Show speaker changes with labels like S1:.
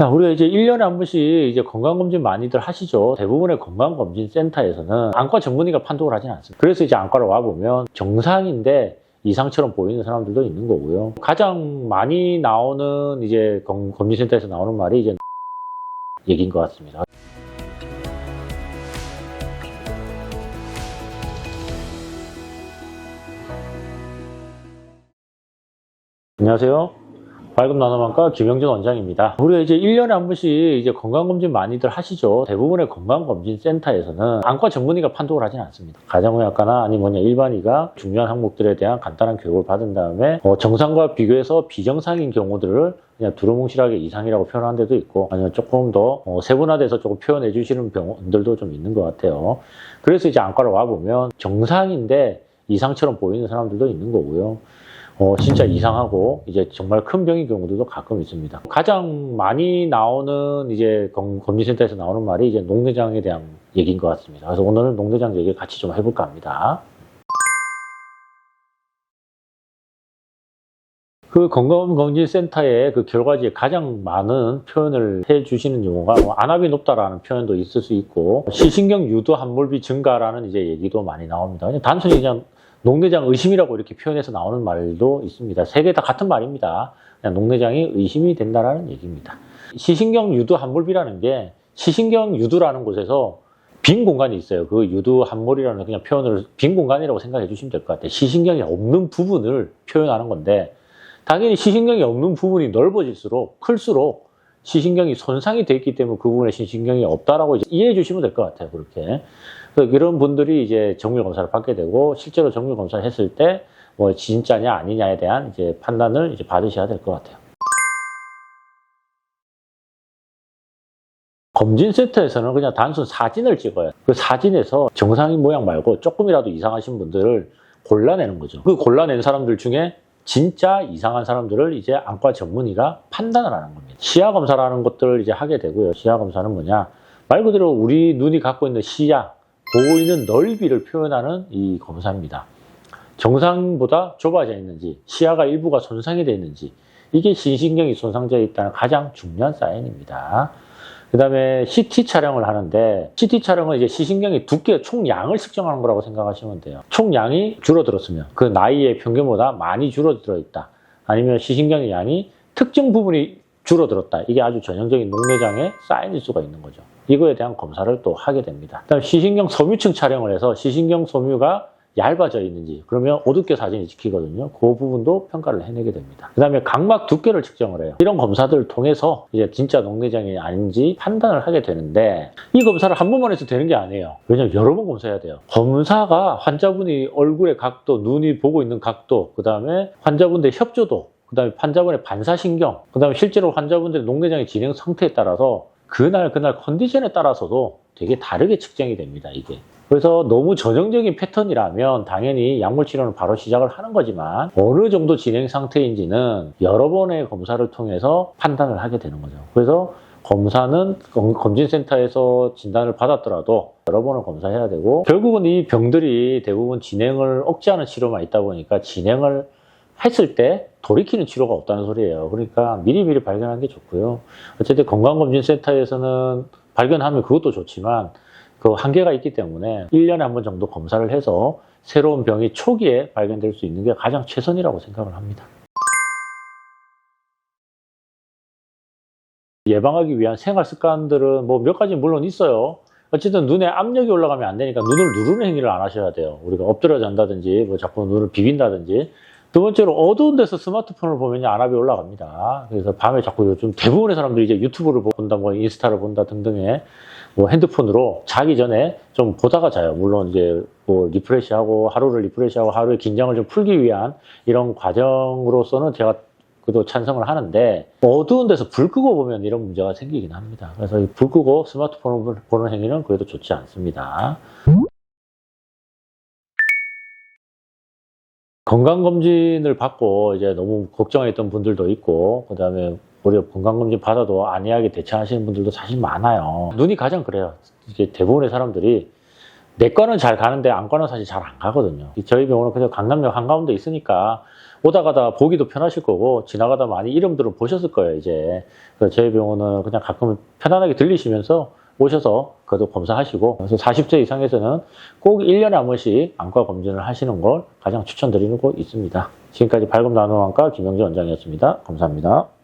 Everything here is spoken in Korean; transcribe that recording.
S1: 자, 우리가 이제 1년에 한 번씩 이제 건강검진 많이들 하시죠. 대부분의 건강검진센터에서는 안과 전문의가 판독을 하진 않습니다. 그래서 이제 안과를 와보면 정상인데 이상처럼 보이는 사람들도 있는 거고요. 가장 많이 나오는 이제 검진센터에서 나오는 말이 이제 얘기인 것 같습니다. 안녕하세요. 발금 나눔안과 김영준 원장입니다. 우리가 이제 1년에 한 번씩 이제 건강검진 많이들 하시죠. 대부분의 건강검진센터에서는 안과 전문의가 판독을 하진 않습니다. 가정의학과나 아니면 일반의가 중요한 항목들에 대한 간단한 교육을 받은 다음에 정상과 비교해서 비정상인 경우들을 그냥 두루뭉실하게 이상이라고 표현하는 데도 있고, 아니면 조금 더 세분화돼서 조금 표현해 주시는 병원들도 좀 있는 것 같아요. 그래서 이제 안과를 와보면 정상인데 이상처럼 보이는 사람들도 있는 거고요. 진짜 이상하고 이제 정말 큰 병인 경우도 가끔 있습니다. 가장 많이 나오는 이제 검진센터에서 나오는 말이 이제 녹내장에 대한 얘기인 것 같습니다. 그래서 오늘은 녹내장 얘기를 같이 좀 해볼까 합니다. 그 건강검진센터의 그 결과지에 가장 많은 표현을 해주시는 용어가 안압이 높다라는 표현도 있을 수 있고, 시신경 유도 함몰비 증가라는 이제 얘기도 많이 나옵니다. 그냥 단순히 그냥 녹내장 의심이라고 이렇게 표현해서 나오는 말도 있습니다. 세 개 다 같은 말입니다. 그냥 녹내장이 의심이 된다라는 얘기입니다. 시신경 유도 함몰비라는 게 시신경 유두라는 곳에서 빈 공간이 있어요. 그 유두 함몰이라는 그냥 표현을 빈 공간이라고 생각해 주시면 될 것 같아요. 시신경이 없는 부분을 표현하는 건데, 당연히 시신경이 없는 부분이 넓어질수록 클수록 시신경이 손상이 돼 있기 때문에 그 부분에 시신경이 없다라고 이제 이해해 주시면 될 것 같아요. 그렇게. 그래서 이런 분들이 이제 정밀 검사를 받게 되고, 실제로 정밀 검사를 했을 때 뭐 진짜냐 아니냐에 대한 이제 판단을 이제 받으셔야 될 것 같아요. 검진센터에서는 그냥 단순 사진을 찍어요. 그 사진에서 정상인 모양 말고 조금이라도 이상하신 분들을 골라내는 거죠. 그 골라낸 사람들 중에 진짜 이상한 사람들을 이제 안과 전문의가 판단을 하는 겁니다. 시야 검사라는 것들을 이제 하게 되고요. 시야 검사는 뭐냐? 말 그대로 우리 눈이 갖고 있는 시야, 보이는 넓이를 표현하는 이 검사입니다. 정상보다 좁아져 있는지, 시야가 일부가 손상이 되어 있는지, 이게 시신경이 손상되어 있다는 가장 중요한 사인입니다. 그 다음에 CT 촬영을 하는데, CT 촬영은 이제 시신경의 두께, 총량을 측정하는 거라고 생각하시면 돼요. 총량이 줄어들었으면, 그 나이의 평균보다 많이 줄어들어 있다. 아니면 시신경의 양이 특정 부분이 줄어들었다. 이게 아주 전형적인 녹내장의 사인일 수가 있는 거죠. 이거에 대한 검사를 또 하게 됩니다. 그다음 시신경 섬유층 촬영을 해서 시신경 섬유가 얇아져 있는지, 그러면 어둡게 사진이 찍히거든요. 그 부분도 평가를 해내게 됩니다. 그 다음에 각막 두께를 측정을 해요. 이런 검사들을 통해서 이제 진짜 녹내장이 아닌지 판단을 하게 되는데, 이 검사를 한 번만 해서 되는 게 아니에요. 왜냐면 여러 번 검사해야 돼요. 검사가 환자분이 얼굴의 각도, 눈이 보고 있는 각도, 그 다음에 환자분들의 협조도, 그 다음에 환자분의 반사신경, 그 다음에 실제로 환자분들의 녹내장의 진행 상태에 따라서 그날 컨디션에 따라서도 되게 다르게 측정이 됩니다, 이게. 그래서 너무 전형적인 패턴이라면 당연히 약물 치료는 바로 시작을 하는 거지만, 어느 정도 진행 상태인지는 여러 번의 검사를 통해서 판단을 하게 되는 거죠. 그래서 검사는 검진센터에서 진단을 받았더라도 여러 번을 검사해야 되고, 결국은 이 병들이 대부분 진행을 억제하는 치료만 있다 보니까 진행을 했을 때 돌이키는 치료가 없다는 소리예요. 그러니까 미리미리 발견하는 게 좋고요. 어쨌든 건강검진센터에서는 발견하면 그것도 좋지만 그 한계가 있기 때문에 1년에 한 번 정도 검사를 해서 새로운 병이 초기에 발견될 수 있는 게 가장 최선이라고 생각을 합니다. 예방하기 위한 생활 습관들은 뭐 몇 가지 물론 있어요. 어쨌든 눈에 압력이 올라가면 안 되니까 눈을 누르는 행위를 안 하셔야 돼요. 우리가 엎드려 잔다든지 뭐 자꾸 눈을 비빈다든지. 두 번째로 어두운 데서 스마트폰을 보면 안압이 올라갑니다. 그래서 밤에 자꾸 요즘 대부분의 사람들이 이제 유튜브를 본다, 뭐 인스타를 본다 등등의 뭐 핸드폰으로 자기 전에 좀 보다가 자요. 물론 이제 뭐 하루를 리프레시하고 하루의 긴장을 좀 풀기 위한 이런 과정으로서는 제가 그래도 찬성을 하는데, 어두운 데서 불 끄고 보면 이런 문제가 생기긴 합니다. 그래서 불 끄고 스마트폰을 보는 행위는 그래도 좋지 않습니다. 건강검진을 받고 이제 너무 걱정했던 분들도 있고, 그 다음에 우리가 건강검진 받아도 안이하게 대처하시는 분들도 사실 많아요. 눈이 가장 그래요. 이게 대부분의 사람들이 내과는 잘 가는데 안과는 사실 잘 안 가거든요. 저희 병원은 그냥 강남역 한가운데 있으니까 오다 가다 보기도 편하실 거고 지나가다 많이 이름들을 보셨을 거예요, 이제. 그래서 저희 병원은 그냥 가끔 편안하게 들리시면서 오셔서 그래도 검사하시고, 그래서 40세 이상에서는 꼭 1년에 한 번씩 안과 검진을 하시는 걸 가장 추천드리고 있습니다. 지금까지 밝음나눔안과 김영재 원장이었습니다. 감사합니다.